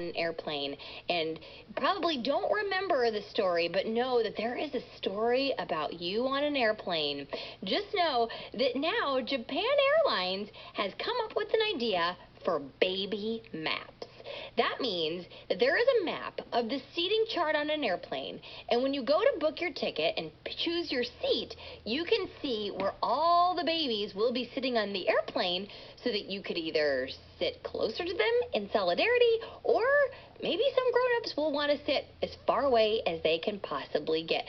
on an airplane and probably don't remember the story, but know that there is a story about you on an airplane. Just know that now Japan Airlines has come up with an idea for baby maps. That means that there is a map of the seating chart on an airplane, and when you go to book your ticket and choose your seat, you can see where all the babies will be sitting on the airplane so that you could either sit closer to them in solidarity, or maybe some grown-ups will want to sit as far away as they can possibly get.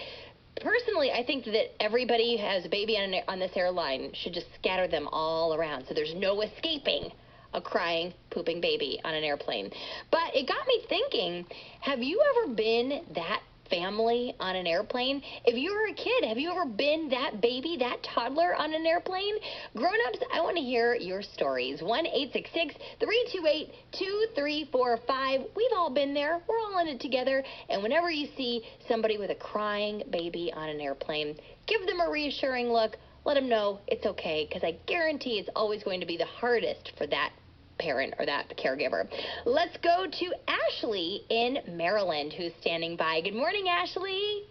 Personally, I think that everybody who has a baby on this airline should just scatter them all around so there's no escaping a crying, pooping baby on an airplane. But it got me thinking, have you ever been that family on an airplane? If you were a kid, have you ever been that baby, that toddler on an airplane? Grown-ups, I want to hear your stories. 1-866-328-2345. We've all been there. We're all in it together. And whenever you see somebody with a crying baby on an airplane, give them a reassuring look. Let them know it's okay, because I guarantee it's always going to be the hardest for that parent or that caregiver. Let's go to Ashley in Maryland, who's standing by. Good morning, Ashley.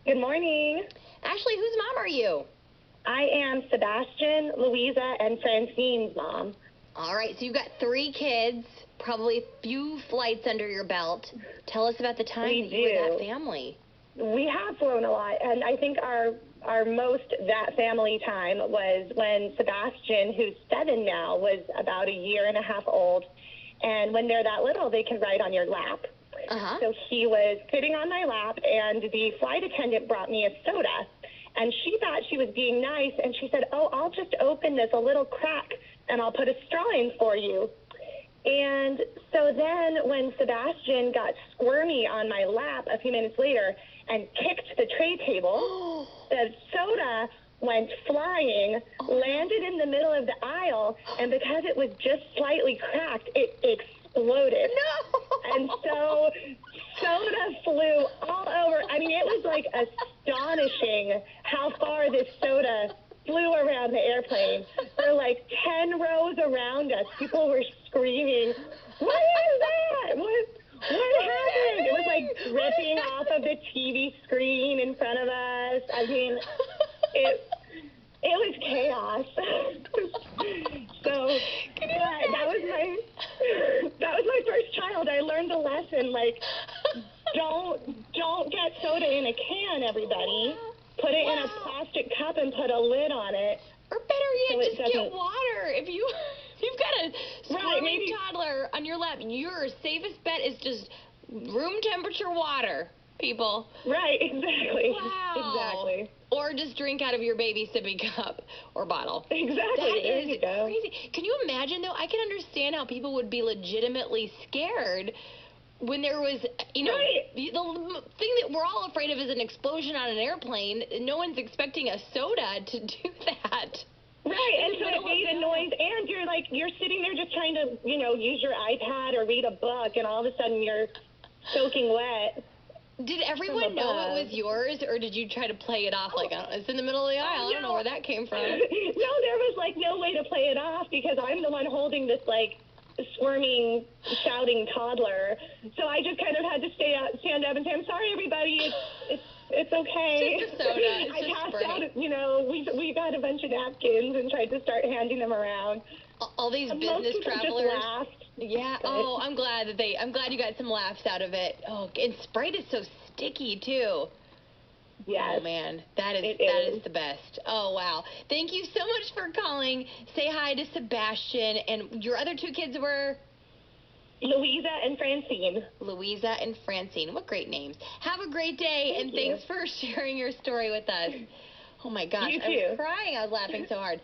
Good morning. Ashley, whose mom are you? I am Sebastian, Louisa, and Francine's mom. All right, so you've got 3 kids, probably a few flights under your belt. Tell us about the time that you were that family. We have flown a lot, and I think our most that family time was when Sebastian, who's 7 now, was about a year and a half old. And when they're that little, they can ride on your lap. So he was sitting on my lap, and the flight attendant brought me a soda. And she thought she was being nice, and she said, "Oh, I'll just open this a little crack, and I'll put a straw in for you." And so then when Sebastian got squirmy on my lap a few minutes later and kicked the tray table, the soda went flying, landed in the middle of the aisle, and because it was just slightly cracked, it exploded. No! And so soda flew all over. I mean, it was like astonishing how far this soda flew around the airplane. There were like 10 rows around us. People were screaming, "What is that? What happened?" It was like dripping off of the TV screen in front of us. I mean, it was chaos. So that was my first child. I learned a lesson, like, don't get soda in a can, everybody. Put it in a plastic cup and put a lid on it. Or better yet, just get water. If you've got a squirming toddler on your lap, your safest bet is just room temperature water, people. Right, exactly. Wow. Exactly. Or just drink out of your baby sippy cup or bottle. Exactly. That is crazy. Can you imagine, though? I can understand how people would be legitimately scared when there was, the thing that we're all afraid of is an explosion on an airplane. No one's expecting a soda to do that. Right, and so it made a noise, and you're sitting there just trying to, use your iPad or read a book, and all of a sudden you're soaking wet. Did everyone know it was yours, or did you try to play it off like, it's in the middle of the aisle? I don't know where that came from. No, there was, no way to play it off because I'm the one holding this, squirming, shouting toddler. So I just kind of had to stand up and say, "I'm sorry, everybody. It's okay." It's just a soda. It's I just passed spray. out, we got a bunch of napkins and tried to start handing them around. All these business most people travelers. just laughed. Yeah. Oh, I'm glad you got some laughs out of it. Oh, and Sprite is so sticky too. Yes. Oh man, that is the best. Oh wow. Thank you so much for calling. Say hi to Sebastian, and your other 2 kids were Louisa and Francine. Louisa and Francine. What great names. Have a great day, and thanks for sharing your story with us. Oh my gosh, You too. I was crying. I was laughing so hard.